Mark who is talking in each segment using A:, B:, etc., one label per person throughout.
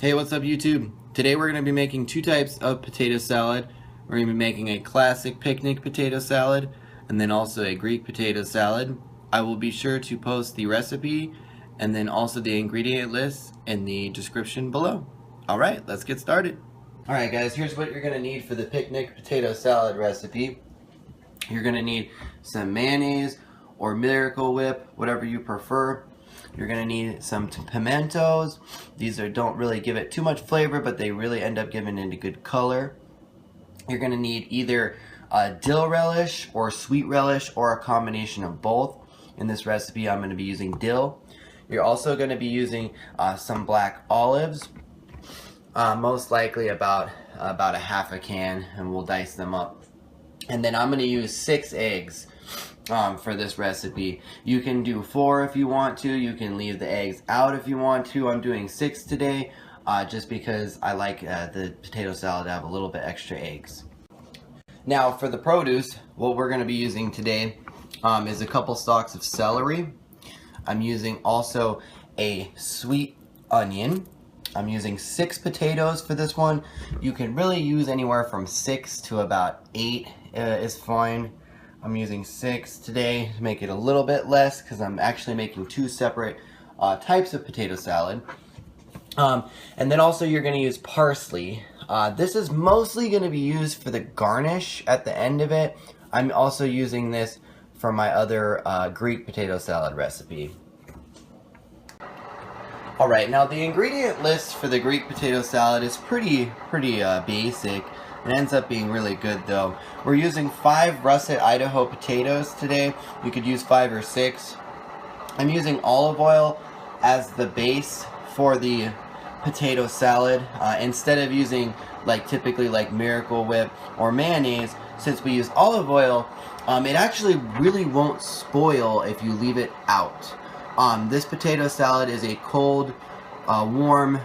A: Hey, what's up YouTube? Today we're going to be making two types of potato salad. We're going to be making a classic picnic potato salad and then also a Greek potato salad. I will be sure to post the recipe and then also the ingredient list in the description below. Alright, let's get started. Alright guys, here's what you're going to need for the picnic potato salad recipe. You're going to need some mayonnaise or Miracle Whip, whatever you prefer. You're going to need some pimentos. These don't really give it too much flavor, but they really end up giving it a good color. You're going to need either dill relish or sweet relish or a combination of both. In this recipe, I'm going to be using dill. You're also going to be using some black olives, most likely about a half a can, and we'll dice them up. And then I'm going to use 6 eggs. For this recipe. You can do 4 if you want to. You can leave the eggs out if you want to. I'm doing 6 today just because I like the potato salad to have a little bit extra eggs. Now for the produce, what we're going to be using today is a couple stalks of celery. I'm using also a sweet onion. I'm using 6 potatoes for this one. You can really use anywhere from 6 to about 8 is fine. I'm using 6 today to make it a little bit less because I'm actually making 2 separate types of potato salad. And then also you're going to use parsley. This is mostly going to be used for the garnish at the end of it. I'm also using this for my other Greek potato salad recipe. Alright, now the ingredient list for the Greek potato salad is pretty basic. It ends up being really good though. We're using 5 russet Idaho potatoes today. You could use 5 or 6. I'm using olive oil as the base for the potato salad. Instead of using typically Miracle Whip or mayonnaise, since we use olive oil, it actually really won't spoil if you leave it out. This potato salad is a cold, warm,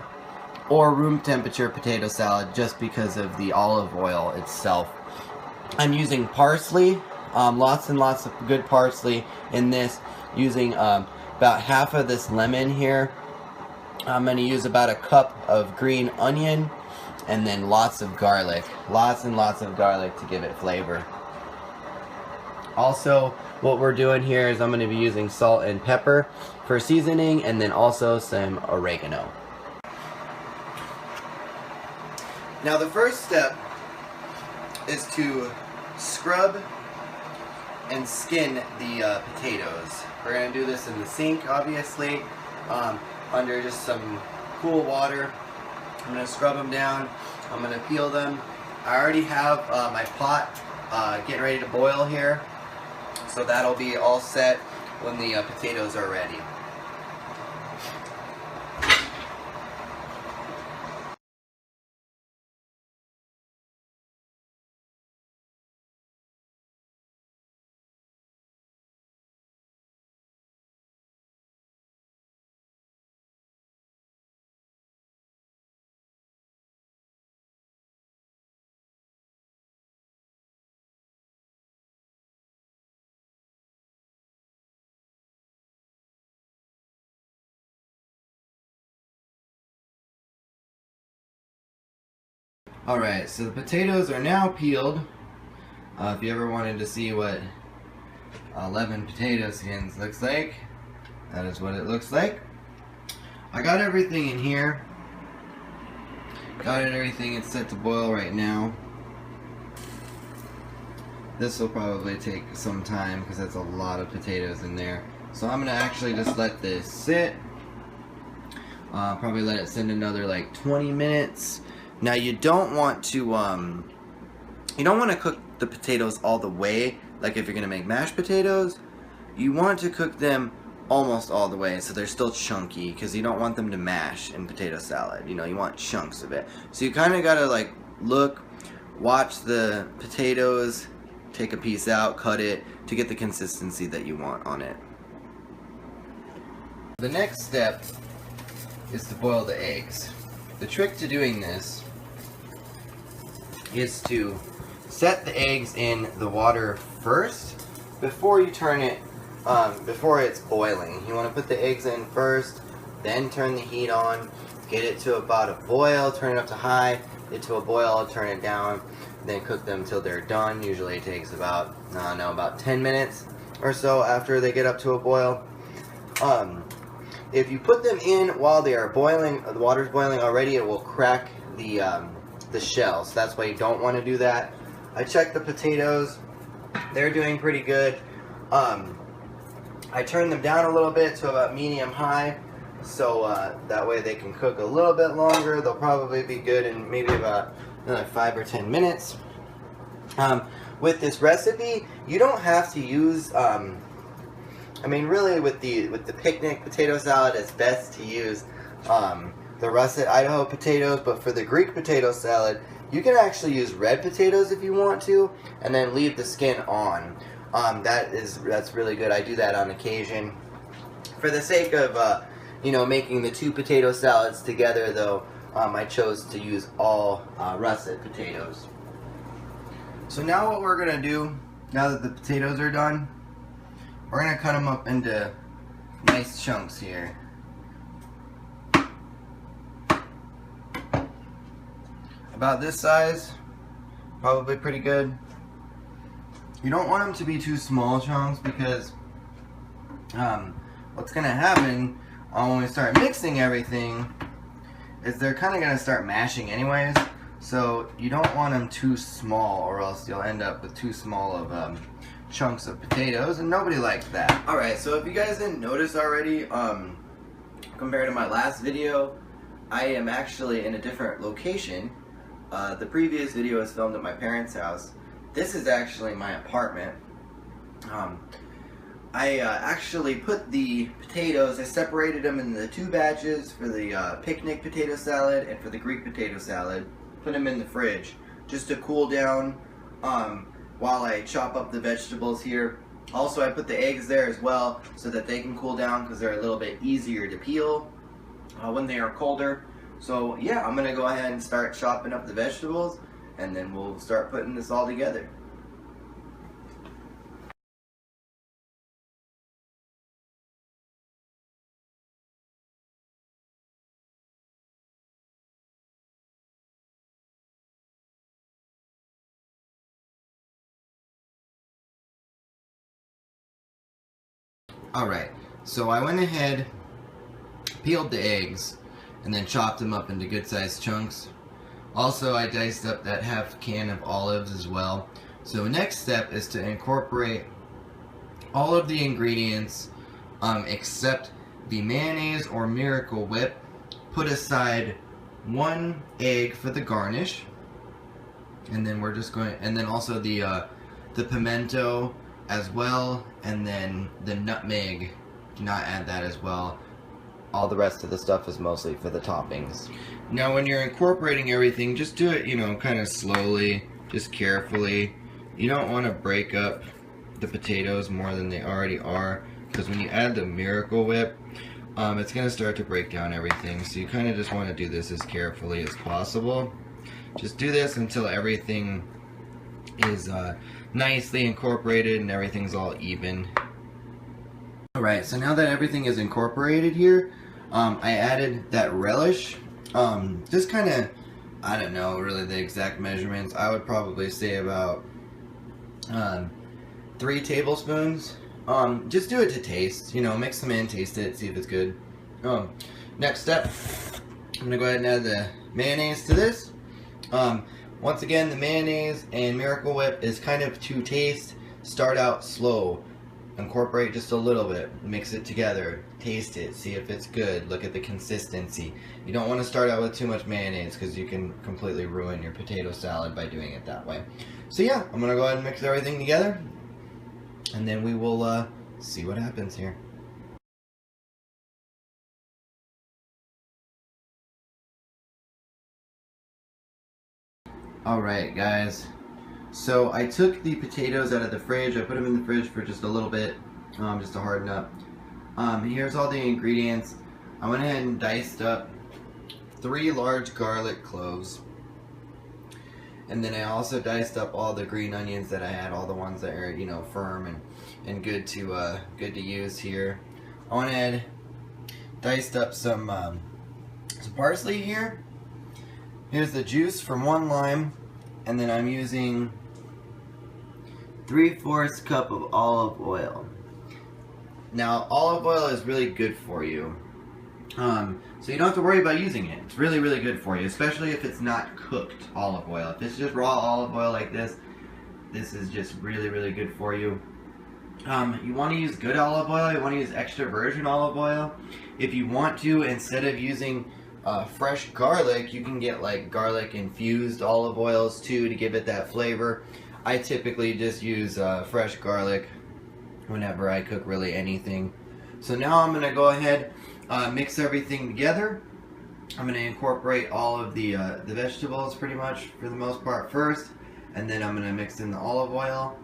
A: or room temperature potato salad just because of the olive oil itself. I'm using parsley, lots and lots of good parsley in this, using about half of this lemon here. I'm going to use about a cup of green onion and then lots of garlic, lots and lots of garlic to give it flavor. Also, what we're doing here is I'm going to be using salt and pepper for seasoning and then also some oregano. Now the first step is to scrub and skin the potatoes. We're going to do this in the sink, obviously, under just some cool water. I'm going to scrub them down. I'm going to peel them. I already have my pot getting ready to boil here, so that'll be all set when the potatoes are ready. Alright, so the potatoes are now peeled. If you ever wanted to see what 11 potato skins looks like, that is what it looks like. I got everything in here. Got everything, it's set to boil right now. This will probably take some time because that's a lot of potatoes in there. So I'm going to actually just let this sit. Probably let it sit another 20 minutes. Now you don't want to cook the potatoes all the way, like if you're gonna make mashed potatoes. You want to cook them almost all the way so they're still chunky, because you don't want them to mash in potato salad. You know, you want chunks of it. So you kind of gotta look, watch the potatoes, take a piece out, cut it to get the consistency that you want on it. The next step is to boil the eggs. The trick to doing this is to set the eggs in the water first before you turn it, before it's boiling. You want to put the eggs in first, then turn the heat on, get it to about a boil, turn it up to high, get to a boil, turn it down, then cook them till they're done. Usually it takes about, I don't know, about 10 minutes or so after they get up to a boil. If you put them in while they are boiling, the water's boiling already, it will crack the shell. So that's why you don't want to do that. I checked the potatoes. They're doing pretty good. I turned them down a little bit to about medium-high, so that way they can cook a little bit longer. They'll probably be good in maybe about another 5 or 10 minutes. With this recipe, you don't have to use, I mean, really, with the picnic potato salad, it's best to use the russet Idaho potatoes, but for the Greek potato salad, you can actually use red potatoes if you want to, and then leave the skin on. That's really good. I do that on occasion. For the sake of making the two potato salads together, though, I chose to use all russet potatoes. So now what we're gonna do, now that the potatoes are done, we're gonna cut them up into nice chunks here. About this size, probably pretty good. You don't want them to be too small chunks because what's gonna happen when we start mixing everything is they're kind of gonna start mashing anyways. So you don't want them too small, or else you'll end up with too small of chunks of potatoes, and nobody likes that. Alright, so if you guys didn't notice already, compared to my last video, I am actually in a different location. The previous video was filmed at my parents' house. This is actually my apartment. I actually put the potatoes, I separated them into the two batches for the picnic potato salad and for the Greek potato salad. Put them in the fridge just to cool down while I chop up the vegetables here. Also, I put the eggs there as well so that they can cool down because they're a little bit easier to peel when they are colder. So yeah, I'm gonna go ahead and start chopping up the vegetables, and then we'll start putting this all together. Alright, so I went ahead, peeled the eggs, and then chopped them up into good sized chunks. Also, I diced up that half can of olives as well. So next step is to incorporate all of the ingredients except the mayonnaise or Miracle Whip. Put aside 1 egg for the garnish, and then we're just going, and then also the pimento as well, and then the nutmeg. Do not add that as well. All the rest of the stuff is mostly for the toppings. Now when you're incorporating everything, just do it, kind of slowly, just carefully. You don't want to break up the potatoes more than they already are, because when you add the Miracle Whip, it's going to start to break down everything. So you kind of just want to do this as carefully as possible. Just do this until everything is nicely incorporated and everything's all even. Alright, so now that everything is incorporated here, I added that relish. Just kind of, I don't know really the exact measurements. I would probably say about 3 tablespoons. Just do it to taste, mix them in, taste it, see if it's good. Next step, I'm gonna go ahead and add the mayonnaise to this. Once again, the mayonnaise and Miracle Whip is kind of to taste. Start out slow. Incorporate just a little bit. Mix it together. Taste it. See if it's good. Look at the consistency. You don't want to start out with too much mayonnaise because you can completely ruin your potato salad by doing it that way. So yeah, I'm going to go ahead and mix everything together, and then we will see what happens here. Alright guys, so I took the potatoes out of the fridge. I put them in the fridge for just a little bit, just to harden up. Here's all the ingredients. I went ahead and diced up 3 large garlic cloves, and then I also diced up all the green onions that I had, all the ones that are firm and good to use here. I went ahead, diced up some some parsley here. Here's the juice from 1 lime, and then I'm using 3/4 cup of olive oil. Now, olive oil is really good for you. So you don't have to worry about using it. It's really, really good for you, especially if it's not cooked olive oil. If it's just raw olive oil like this, this is just really, really good for you. You want to use good olive oil. You want to use extra virgin olive oil. If you want to, instead of using fresh garlic, you can get like garlic infused olive oils too to give it that flavor. I typically just use fresh garlic whenever I cook really anything. So now I'm going to go ahead, mix everything together. I'm going to incorporate all of the vegetables pretty much for the most part first, and then I'm going to mix in the olive oil.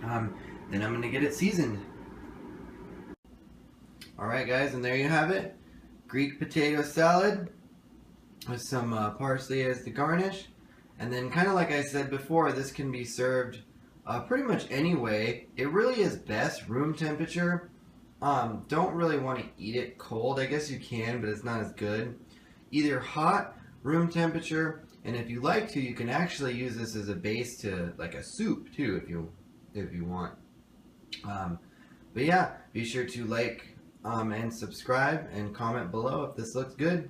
A: Then I'm going to get it seasoned. Alright guys, and there you have it. Greek potato salad with some parsley as the garnish. And then, kind of like I said before, this can be served pretty much any way. It really is best room temperature. Don't really want to eat it cold. I guess you can, but it's not as good. Either hot, room temperature, and if you like to, you can actually use this as a base to like a soup too, if you want. But yeah, be sure to like and subscribe and comment below if this looks good.